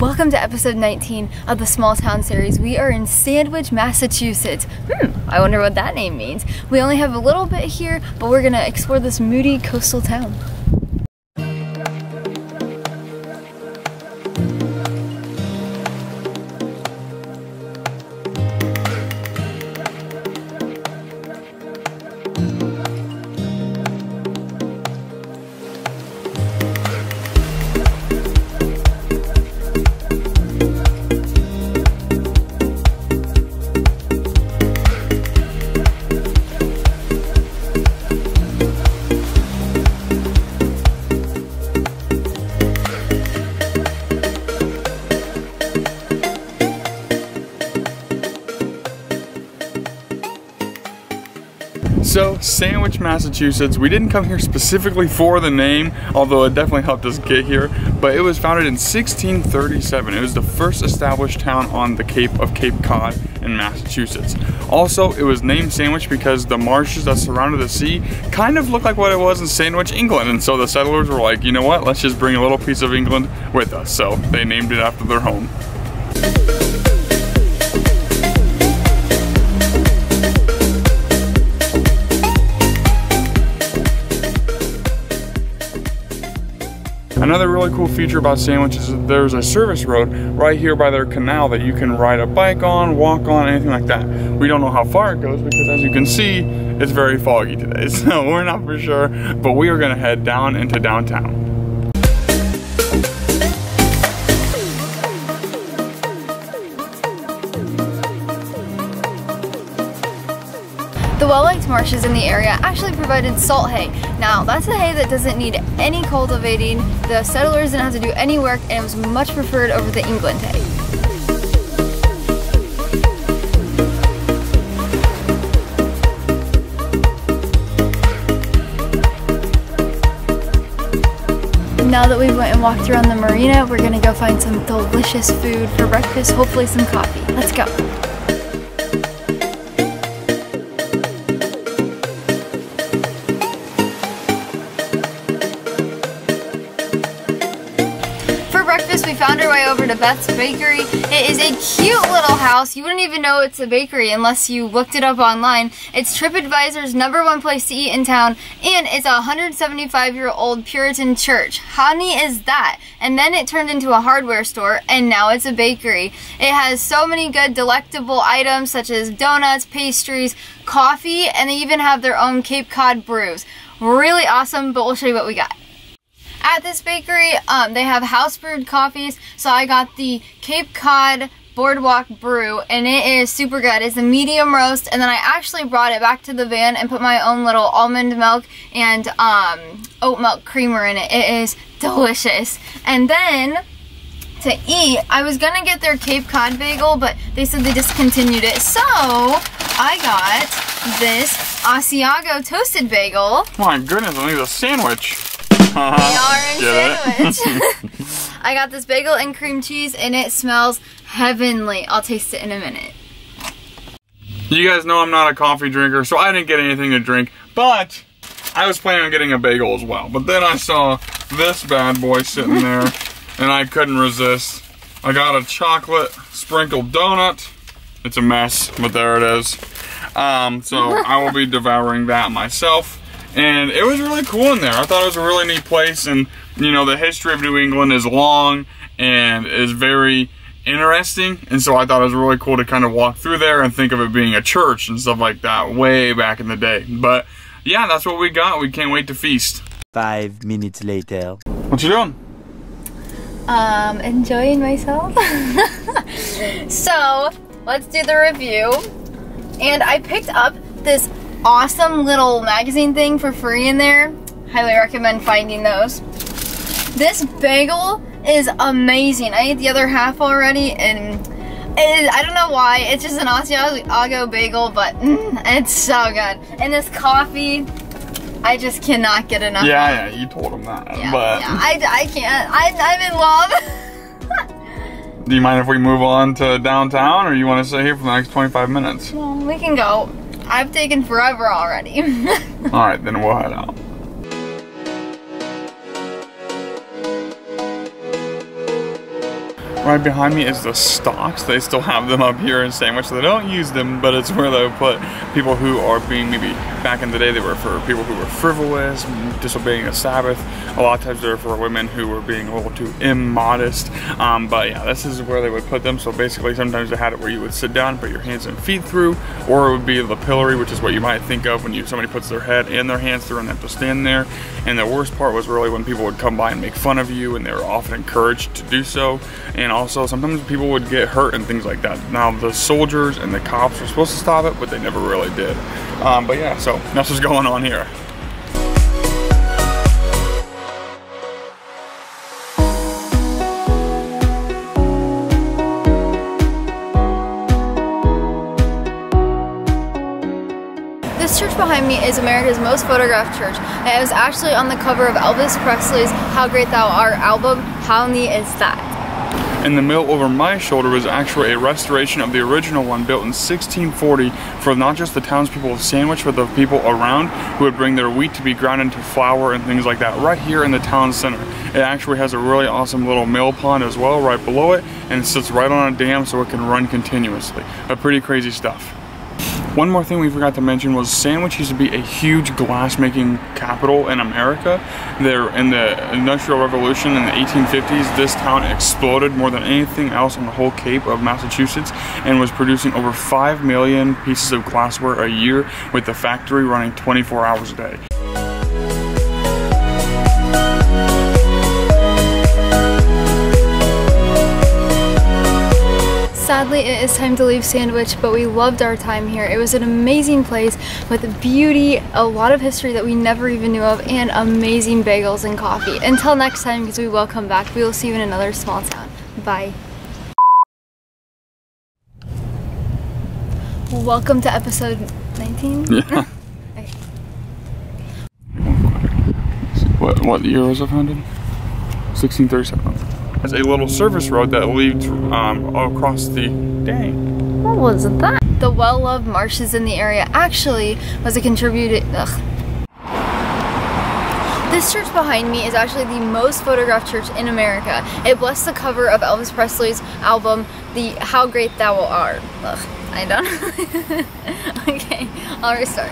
Welcome to episode 19 of the Small Town series. We are in Sandwich, Massachusetts. I wonder what that name means. We only have a little bit here, but we're gonna explore this moody coastal town. So, Sandwich, Massachusetts, we didn't come here specifically for the name, although it definitely helped us get here, but it was founded in 1637. It was the first established town on the Cape of Cape Cod in Massachusetts. Also, it was named Sandwich because the marshes that surrounded the sea kind of looked like what it was in Sandwich, England, and so the settlers were like, you know what, let's just bring a little piece of England with us, so they named it after their home. Another really cool feature about Sandwich is that there's a service road right here by their canal that you can ride a bike on, walk on, anything like that. We don't know how far it goes because, as you can see, it's very foggy today, so we're not for sure, but we are gonna head down into downtown. The well-liked marshes in the area actually provided salt hay. Now, that's a hay that doesn't need any cultivating. The settlers didn't have to do any work, and it was much preferred over the England hay. Now that we went and walked around the marina, we're gonna go find some delicious food for breakfast, hopefully some coffee. Let's go. We found our way over to Beth's Bakery. It is a cute little house. You wouldn't even know it's a bakery unless you looked it up online. It's TripAdvisor's #1 place to eat in town, and it's a 175-year-old Puritan church. How neat is that? And then it turned into a hardware store, and now it's a bakery. It has so many good delectable items such as donuts, pastries, coffee, and they even have their own Cape Cod brews. Really awesome, but we'll show you what we got. At this bakery, they have house brewed coffees, so I got the Cape Cod Boardwalk Brew, and it is super good. It's a medium roast, and then I actually brought it back to the van and put my own little almond milk and oat milk creamer in it. It is delicious. And then, to eat, I was gonna get their Cape Cod bagel, but they said they discontinued it, so I got this Asiago toasted bagel. My goodness, I need a sandwich. We are in Sandwich. I got this bagel and cream cheese, and it smells heavenly. I'll taste it in a minute. You guys know I'm not a coffee drinker, so I didn't get anything to drink, but I was planning on getting a bagel as well. But then I saw this bad boy sitting there, and I couldn't resist. I got a chocolate sprinkled donut. It's a mess, but there it is. So I will be devouring that myself. And it was really cool in there. I thought it was a really neat place, and you know, the history of New England is long and is very interesting, and so I thought it was really cool to kind of walk through there and think of it being a church and stuff like that way back in the day. But yeah, that's what we got. We can't wait to feast. 5 minutes later. What you doing? Enjoying myself. So, let's do the review. And I picked up this awesome little magazine thing for free in there. Highly recommend finding those. This bagel is amazing. I ate the other half already, and I don't know why. It's just an Asiago bagel, but it's so good. And this coffee, I just cannot get enough. Yeah, you told him that. Yeah, but yeah, I can't. I'm in love. Do you mind if we move on to downtown, or you want to stay here for the next 25 minutes? Well, we can go. I've taken forever already. Alright, then we'll head out. right behind me is the stocks. They still have them up here in Sandwich. They don't use them, but it's where they would put people who are being, maybe back in the day, they were for people who were frivolous, disobeying the Sabbath. A lot of times they're for women who were being a little too immodest. But yeah, this is where they would put them. So basically, sometimes they had it where you would sit down, put your hands and feet through, or it would be the pillory, which is what you might think of when somebody puts their head and their hands through and they have to stand there. And the worst part was really when people would come by and make fun of you, and they were often encouraged to do so. And also sometimes people would get hurt and things like that. Now the soldiers and the cops were supposed to stop it, but they never really did. But yeah, so that's what's going on here. This church behind me is America's most photographed church, and it was actually on the cover of Elvis Presley's How Great Thou Art album. How neat is that? In the mill over my shoulder was actually a restoration of the original one built in 1640 for not just the townspeople of Sandwich, but the people around who would bring their wheat to be ground into flour and things like that right here in the town center. It actually has a really awesome little mill pond as well right below it, and it sits right on a dam so it can run continuously. Pretty crazy stuff. One more thing we forgot to mention was Sandwich used to be a huge glass-making capital in America. There, in the Industrial Revolution in the 1850s, this town exploded more than anything else on the whole Cape of Massachusetts and was producing over 5 million pieces of glassware a year, with the factory running 24 hours a day. Sadly, it is time to leave Sandwich, but we loved our time here. It was an amazing place with beauty, a lot of history that we never even knew of, and amazing bagels and coffee. Until next time, because we will come back, we will see you in another small town. Bye. Welcome to episode 19? Yeah. Okay. What year was it founded? 1637. There's a little service road that leads across the... Dang. What was that? The well-loved marshes in the area actually was a contributed... This church behind me is actually the most photographed church in America. It blessed the cover of Elvis Presley's album, the How Great Thou Art. I don't know. Okay, I'll restart.